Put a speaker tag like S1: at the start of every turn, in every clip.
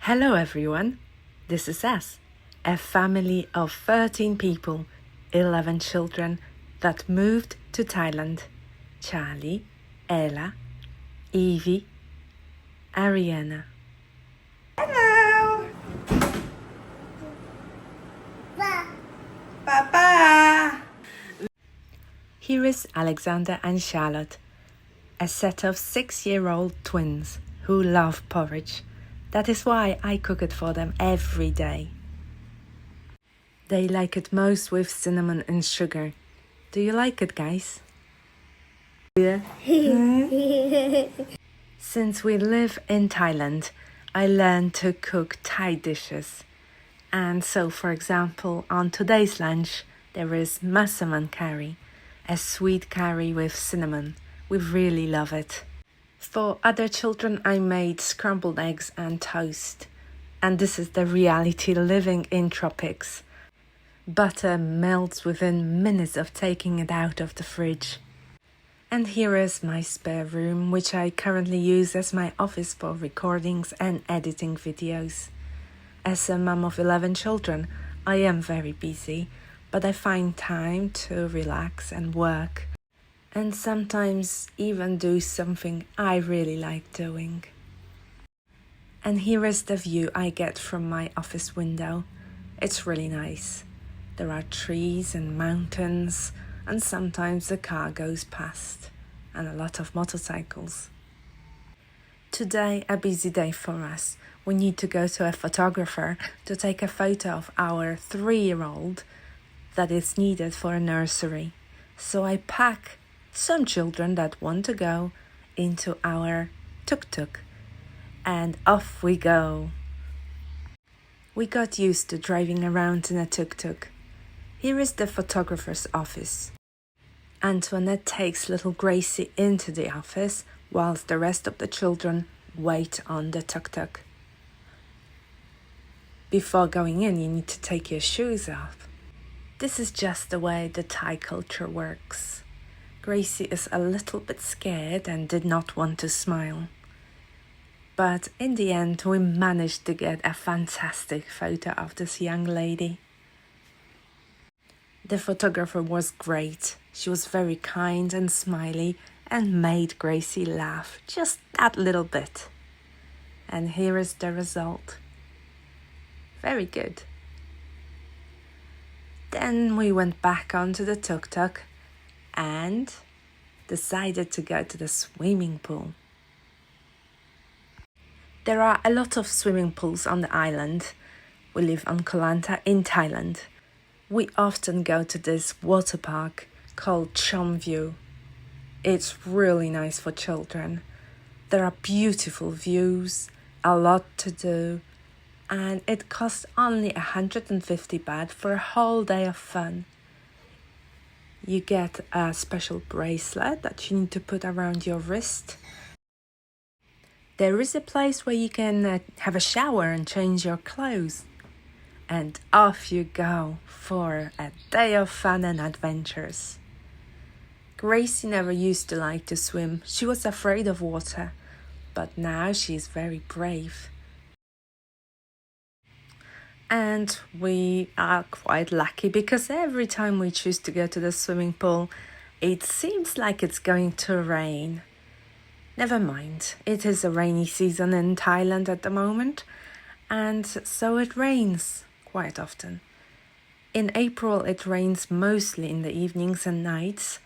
S1: Hello everyone, this is us, a family of 13 people, 11 children that moved to Thailand. Charlie, Ella, Evie, Ariana.
S2: Hello. Papa.
S1: Here is Alexander and Charlotte, a set of 6-year-old twins who love porridge. That is why I cook it for them every day. They like it most with cinnamon and sugar. Do you like it, guys? Yeah. Since we live in Thailand, I learned to cook Thai dishes. And so, for example, on today's lunch, there is massaman curry, a sweet curry with cinnamon. We really love it. For other children, I made scrambled eggs and toast. And this is the reality living in tropics. Butter melts within minutes of taking it out of the fridge. And here is my spare room, which I currently use as my office for recordings and editing videos. As a mum of 11 children, I am very busy, but I find time to relax and work. And sometimes even do something I really like doing. And here is the view I get from my office window. It's really nice. There are trees and mountains, and sometimes a car goes past, and a lot of motorcycles. Today, a busy day for us. We need to go to a photographer to take a photo of our 3-year-old that is needed for a nursery. So I pack some children that want to go into our tuk-tuk, and off we go. We got used to driving around in a tuk-tuk. Here is the photographer's office. Antoinette takes little Gracie into the office whilst the rest of the children wait on the tuk-tuk. Before going in, you need to take your shoes off. This is just the way the Thai culture works. Gracie is a little bit scared and did not want to smile. But in the end, we managed to get a fantastic photo of this young lady. The photographer was great. She was very kind and smiley and made Gracie laugh just that little bit. And here is the result. Very good. Then we went back onto the tuk-tuk and decided to go to the swimming pool. There are a lot of swimming pools on the island. We live on Koh Lanta in Thailand. We often go to this water park called Chom View. It's really nice for children. There are beautiful views, a lot to do, and it costs only 150 baht for a whole day of fun. You get a special bracelet that you need to put around your wrist. There is a place where you can have a shower and change your clothes. And off you go for a day of fun and adventures. Gracie never used to like to swim. She was afraid of water, but now she is very brave. And we are quite lucky because every time we choose to go to the swimming pool, it seems like it's going to rain. Never mind, it is a rainy season in Thailand at the moment, and so it rains quite often. In April, it rains mostly in the evenings and nights,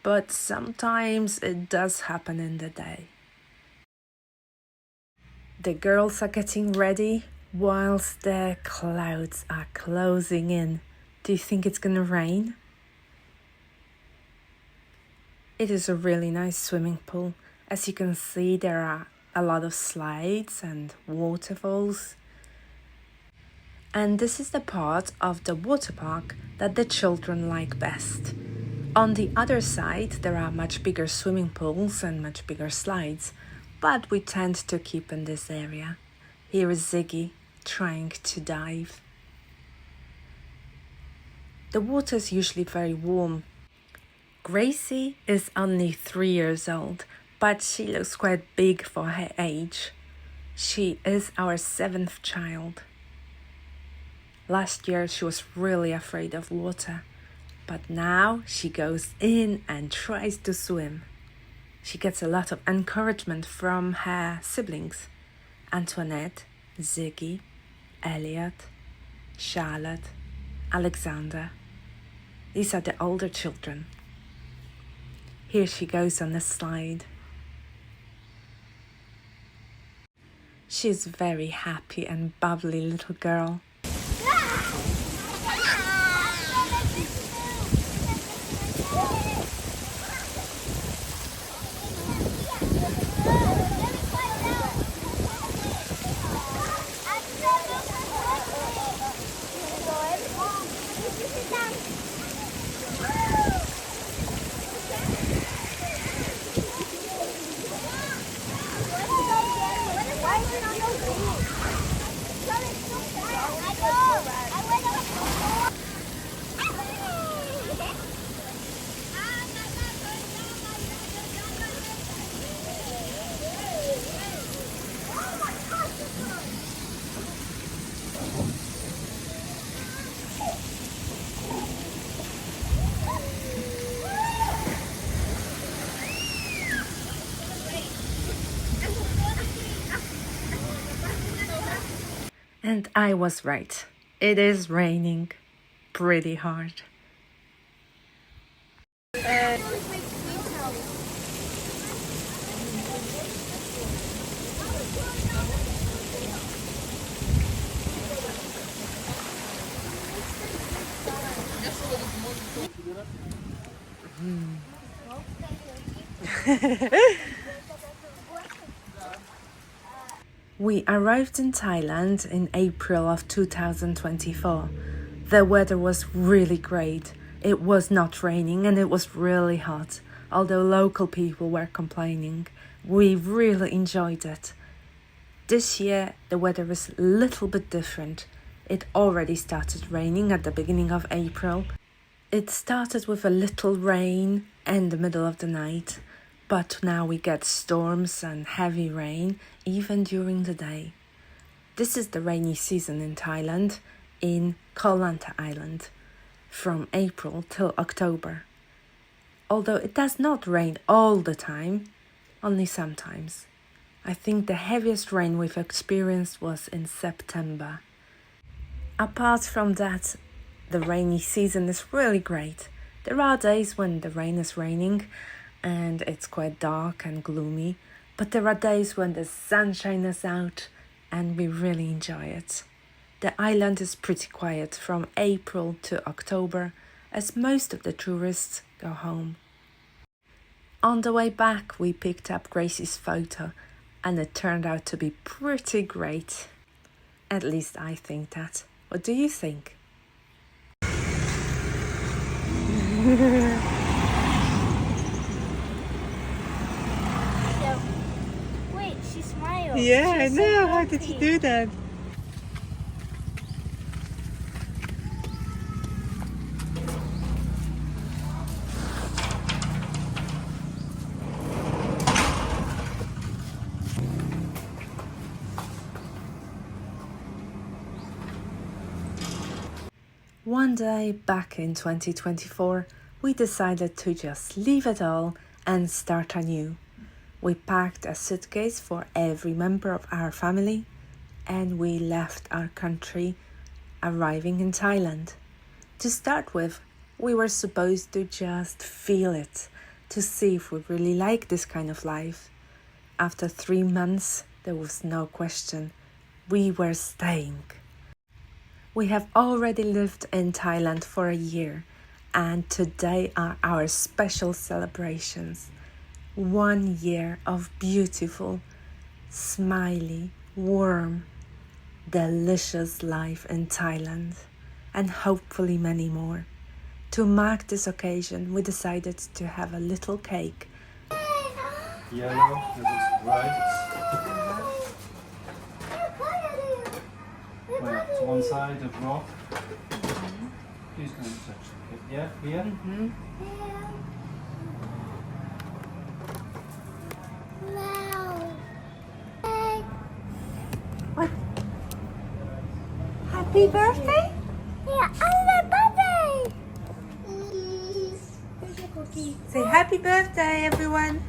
S1: but sometimes it does happen in the day. The girls are getting ready whilst the clouds are closing in. Do you think it's gonna rain? It is a really nice swimming pool. As you can see, there are a lot of slides and waterfalls. And this is the part of the water park that the children like best. On the other side, there are much bigger swimming pools and much bigger slides, but we tend to keep in this area. Here is Ziggy trying to dive. The water is usually very warm. Gracie is only 3 years old, but she looks quite big for her age. She is our 7th child. Last year she was really afraid of water, but now she goes in and tries to swim. She gets a lot of encouragement from her siblings, Antoinette, Ziggy, Elliot, Charlotte, Alexander. These are the older children. Here she goes on the slide. She's very happy and bubbly little girl. And I was right. It is raining pretty hard. We arrived in Thailand in April of 2024. The weather was really great. It was not raining and it was really hot. Although local people were complaining, we really enjoyed it. This year the weather was a little bit different. It already started raining at the beginning of April. It started with a little rain in the middle of the night. But now we get storms and heavy rain even during the day. This is the rainy season in Thailand, in Koh Lanta Island, from April till October. Although it does not rain all the time, only sometimes. I think the heaviest rain we've experienced was in September. Apart from that, the rainy season is really great. There are days when the rain is raining and it's quite dark and gloomy, but there are days when the sunshine is out and we really enjoy it. The island is pretty quiet from April to October as most of the tourists go home. On the way back we picked up Gracie's photo and it turned out to be pretty great. At least I think that. What do you think?
S2: Wait, she smiled.
S1: Yeah, I
S2: She's
S1: know.
S2: so
S1: How did you
S2: happy.
S1: do that? One day back in 2024, we decided to just leave it all and start anew. We packed a suitcase for every member of our family and we left our country, arriving in Thailand. To start with, we were supposed to just feel it, to see if we really like this kind of life. After 3 months, there was no question. We were staying. We have already lived in Thailand for a year, and today are our special celebrations. 1 year of beautiful, smiley, warm, delicious life in Thailand, and hopefully many more. To mark this occasion, we decided to have a little cake.
S3: Yellow, that is right. Where? To one side of rock. Who's going to touch it? Yeah, here?
S1: Happy birthday?
S2: Yeah, happy birthday.
S1: Say happy birthday, everyone.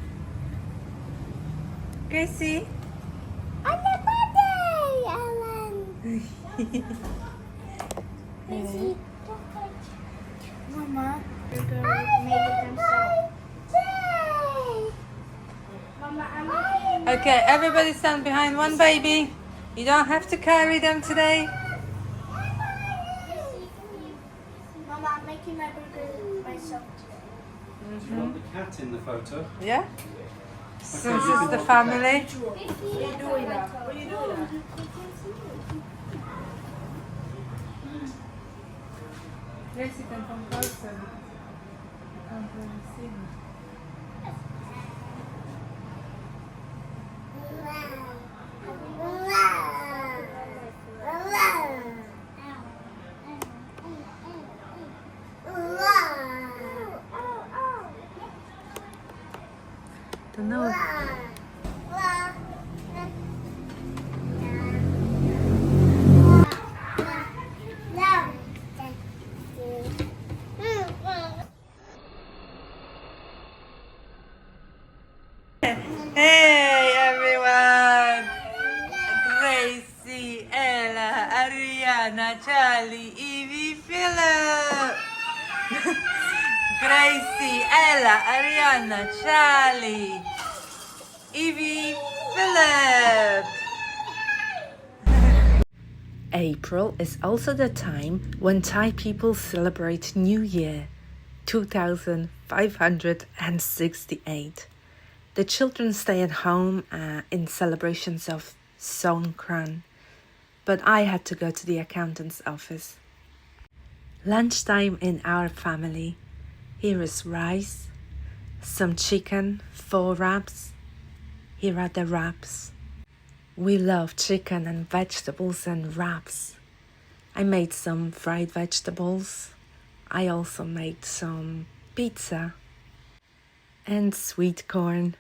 S1: Gracie.
S2: Happy birthday, Ellen. Mama, you're going to make it themselves. Mama, I'm making
S1: Okay, everybody stand behind one baby. You don't have to carry them today.
S2: Mama, I'm making my burger myself today.
S3: Do you want the cat in the photo?
S1: Yeah? Since it's the family.
S2: What are you doing now? What are you doing now?
S1: Gracie can come closer. I can't really see them. Don't know. Hey everyone! Gracie, Ella, Ariana, Charlie, Evie, Philip! Gracie, Ella, Ariana, Charlie, Evie, Philip! April is also the time when Thai people celebrate New Year, 2568. The children stay at home in celebrations of Songkran, but I had to go to the accountant's office. Lunchtime in our family. Here is rice, some chicken, 4 wraps. Here are the wraps. We love chicken and vegetables and wraps. I made some fried vegetables. I also made some pizza and sweet corn.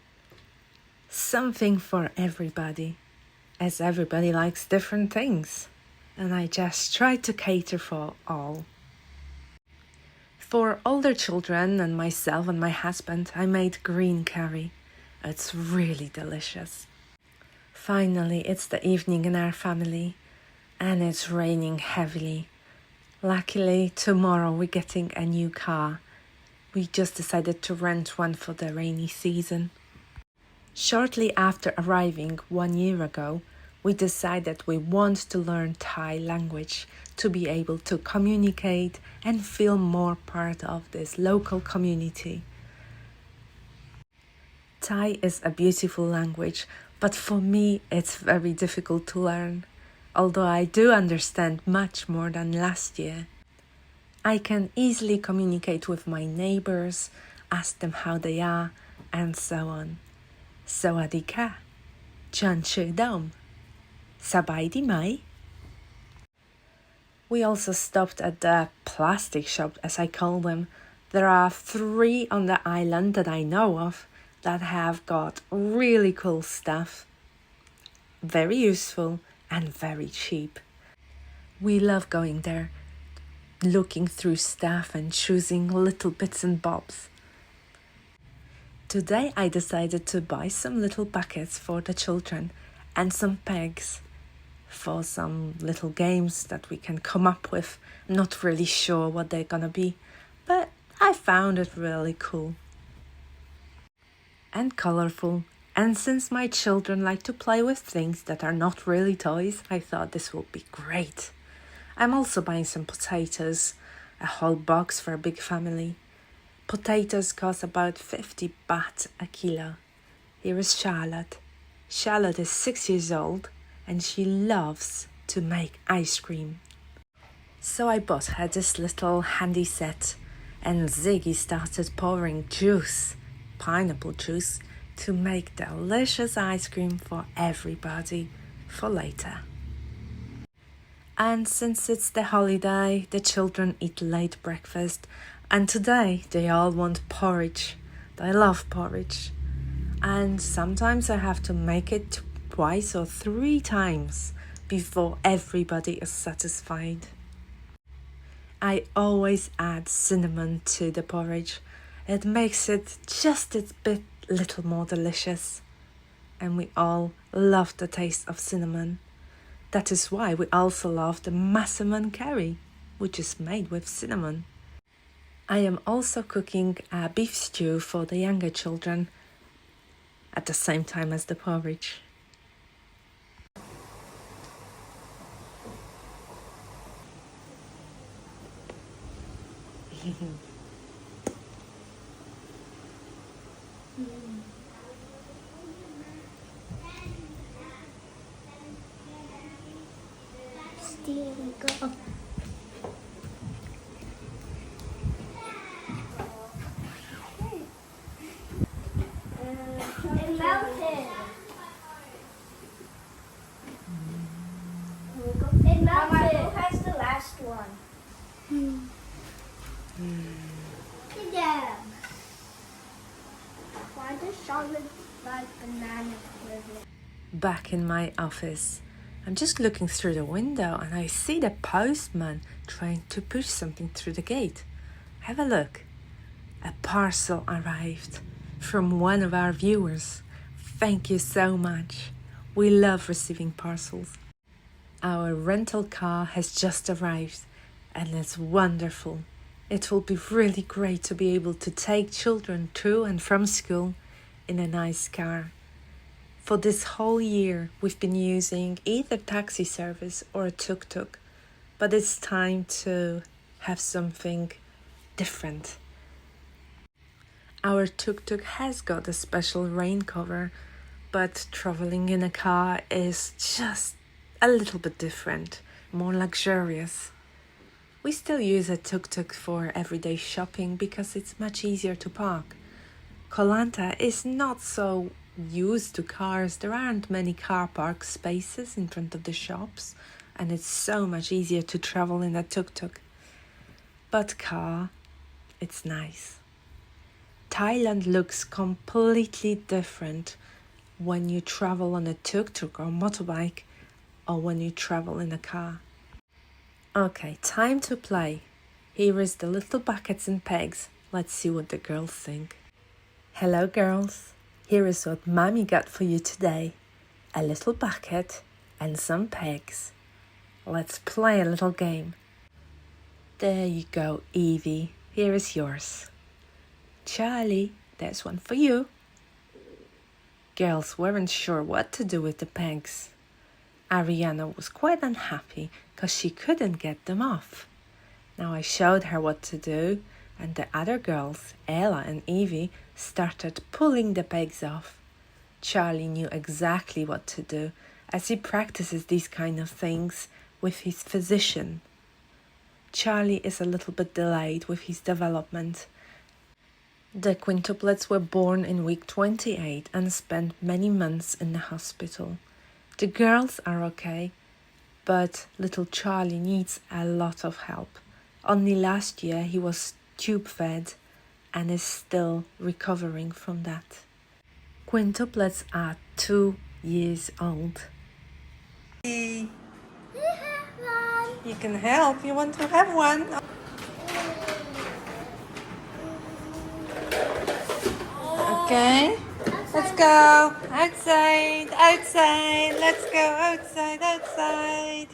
S1: Something for everybody, as everybody likes different things, and I just try to cater for all. For older children and myself and my husband, I made green curry. It's really delicious. Finally, it's the evening in our family, and it's raining heavily. Luckily, tomorrow we're getting a new car. We just decided to rent one for the rainy season. Shortly after arriving 1 year ago, we decided we want to learn Thai language to be able to communicate and feel more part of this local community. Thai is a beautiful language, but for me it's very difficult to learn, although I do understand much more than last year. I can easily communicate with my neighbors, ask them how they are, and so on. สวัสดีค่ะ ฉันชื่อดอม สบายดีไหม We also stopped at the plastic shop, as I call them. There are 3 on the island that I know of that have got really cool stuff. Very useful and very cheap. We love going there, looking through stuff and choosing little bits and bobs. Today I decided to buy some little buckets for the children and some pegs for some little games that we can come up with. I'm not really sure what they're gonna be, but I found it really cool and colorful. And since my children like to play with things that are not really toys, I thought this would be great. I'm also buying some potatoes, a whole box for a big family. Potatoes cost about 50 baht a kilo. Here is Charlotte. Charlotte is 6 years old and she loves to make ice cream. So I bought her this little handy set, and Ziggy started pouring juice, pineapple juice, to make delicious ice cream for everybody for later. And since it's the holiday, the children eat late breakfast, and today they all want porridge. They love porridge. And sometimes I have to make it twice or 3 times before everybody is satisfied. I always add cinnamon to the porridge. It makes it just a bit little more delicious. And we all love the taste of cinnamon. That is why we also love the massaman curry, which is made with cinnamon. I am also cooking a beef stew for the younger children at the same time as the porridge.
S2: Steam go. It melted. It melted. Mama, who has the last one? Yeah. Why does Charlotte like banana flavor?
S1: Back in my office, I'm just looking through the window and I see the postman trying to push something through the gate. Have a look. A parcel arrived from one of our viewers. Thank you so much. We love receiving parcels. Our rental car has just arrived and it's wonderful. It will be really great to be able to take children to and from school in a nice car. For this whole year, we've been using either taxi service or a tuk-tuk, but it's time to have something different. Our tuk-tuk has got a special rain cover, but traveling in a car is just a little bit different, more luxurious. We still use a tuk-tuk for everyday shopping because it's much easier to park. Koh Lanta is not so used to cars. There aren't many car park spaces in front of the shops, and it's so much easier to travel in a tuk-tuk. But car, it's nice. Thailand looks completely different when you travel on a tuk-tuk or motorbike or when you travel in a car. Okay, time to play. Here is the little buckets and pegs. Let's see what the girls think. Hello girls, here is what Mommy got for you today. A little bucket and some pegs. Let's play a little game. There you go, Evie. Here is yours. Charlie, there's one for you. Girls weren't sure what to do with the pegs. Ariana was quite unhappy because she couldn't get them off. Now I showed her what to do, and the other girls, Ella and Evie, started pulling the pegs off. Charlie knew exactly what to do, as he practices these kind of things with his physician. Charlie is a little bit delayed with his development. The quintuplets were born in week 28 and spent many months in the hospital. The girls are okay, but little Charlie needs a lot of help. Only last year he was tube-fed and is still recovering from that. Quintuplets are 2 years old. You can help. You want to have one? Okay. Let's go outside, outside. Let's go outside, outside.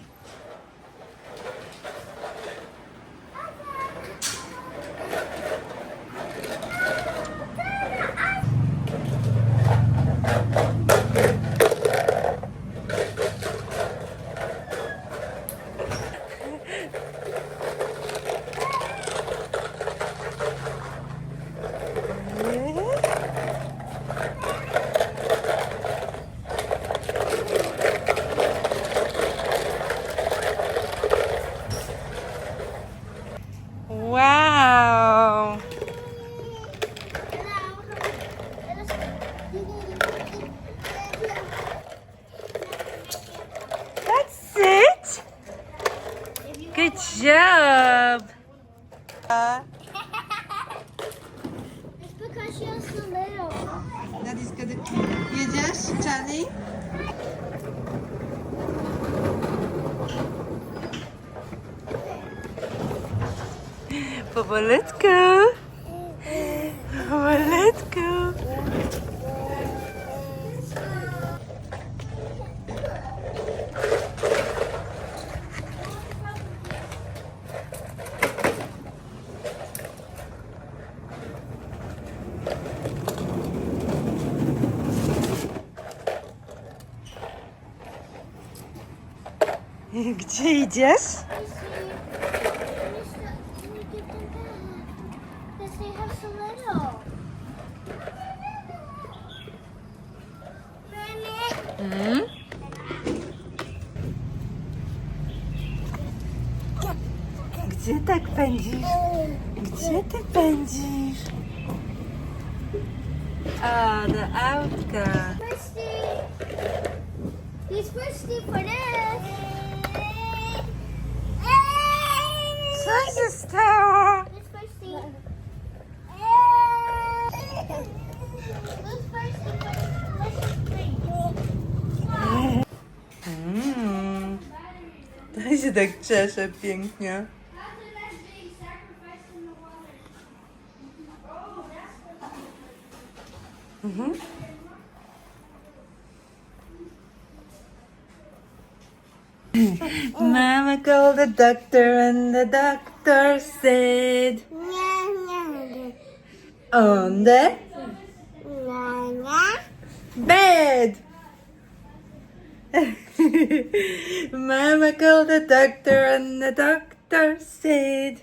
S1: Wow. That's it. Good job.
S2: It's because you're so little.
S1: Daddy's gonna. Jedziesz, Charlie? Powolutku. Powolutku. Gdzie idziesz?
S2: Because they have so little.
S1: Mm? Gdzie tak pędzisz? Gdzie ty pędzisz? O, do autka.
S2: He's thirsty for this.
S1: Co się stało?
S2: He's thirsty. Who's thirsty for delicious drink?
S1: Mm. To się tak cieszę pięknie. Mhm. Mama called the doctor and the doctor said on the bed. Mama called the doctor and the doctor said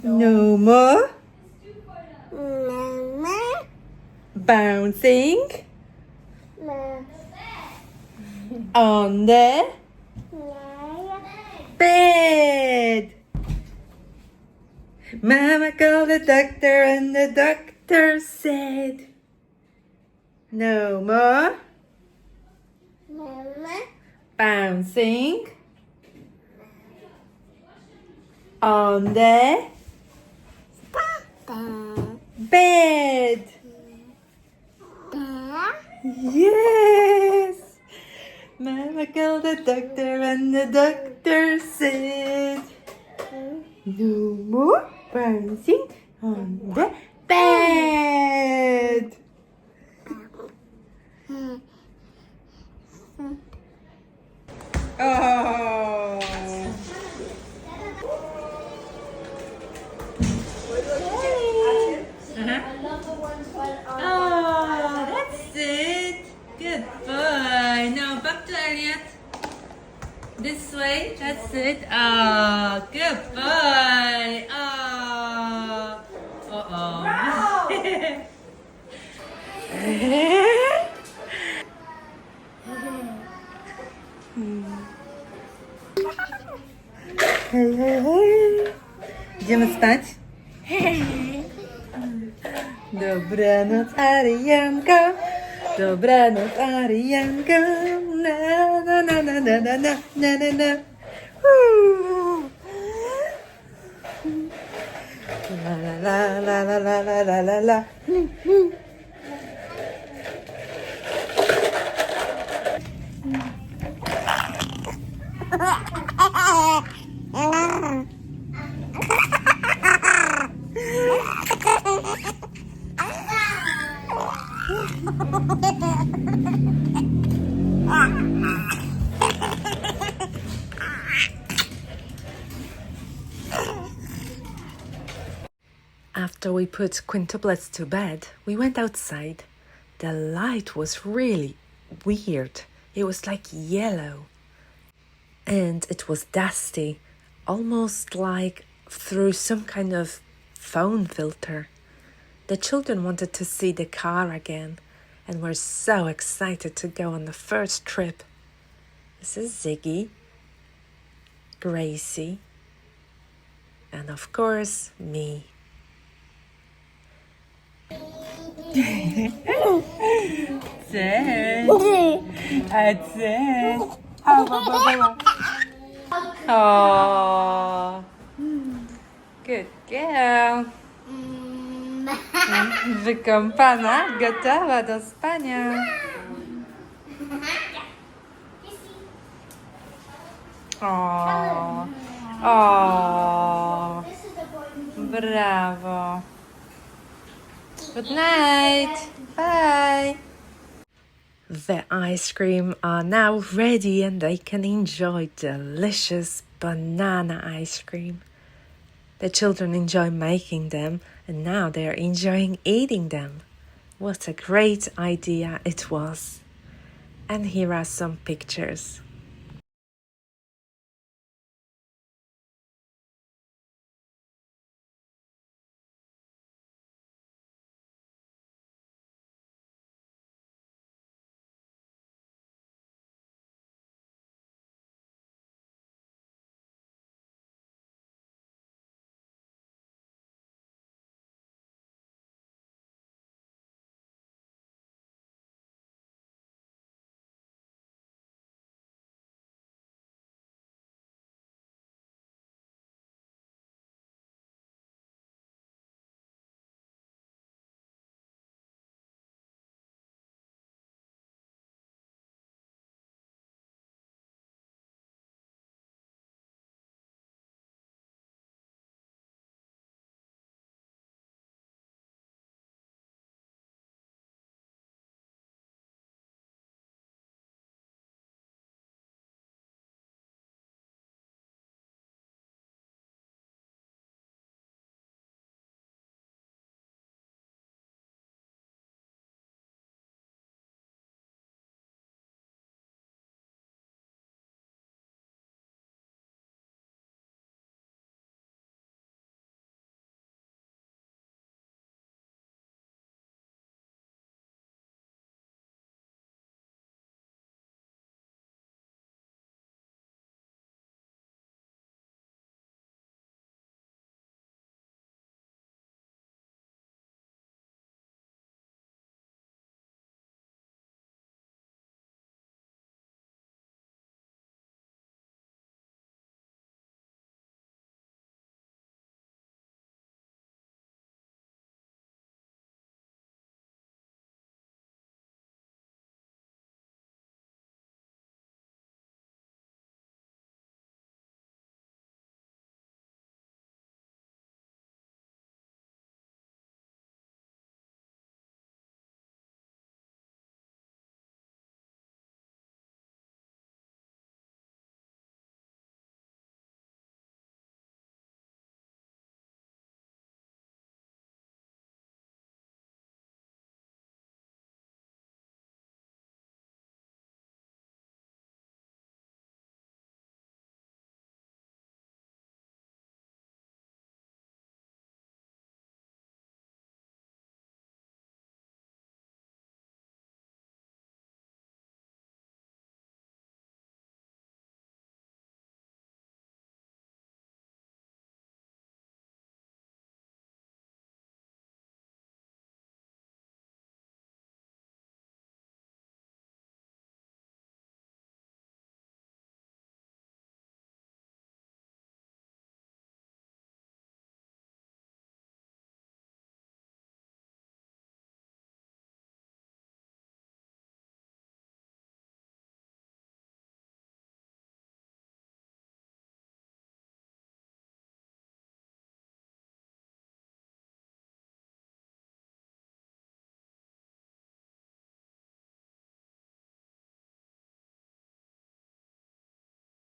S1: no more bouncing on the bed. Mama called the doctor and the doctor said no more bouncing on the bed. Yes. Mama called the doctor and the doctor said no more bouncing on the bed. Oh. Oh, that's it. Good boy. Now back to Elliot. This way. That's it. Oh, good boy. Oh. Uh-oh. Hej, hej, hej. Idziemy spać? Dobranoc, Arianko. Dobranoc, Arianko. Na na na na na na na na na na. La la la la la la la la la. After we put quintuplets to bed, we went outside. The light was really weird. It was like yellow. And it was dusty, almost like through some kind of phone filter. The children wanted to see the car again and were so excited to go on the first trip. This is Ziggy, Gracie, and of course, me. Cześć! A cześć! Oh, good girl. Wykąpana, gotowa do spania. O, Oh,
S2: This is the boy.
S1: bravo. Good night. Bye. The ice cream are now ready and they can enjoy delicious banana ice cream. The children enjoy making them and now they are enjoying eating them. What a great idea it was. And here are some pictures.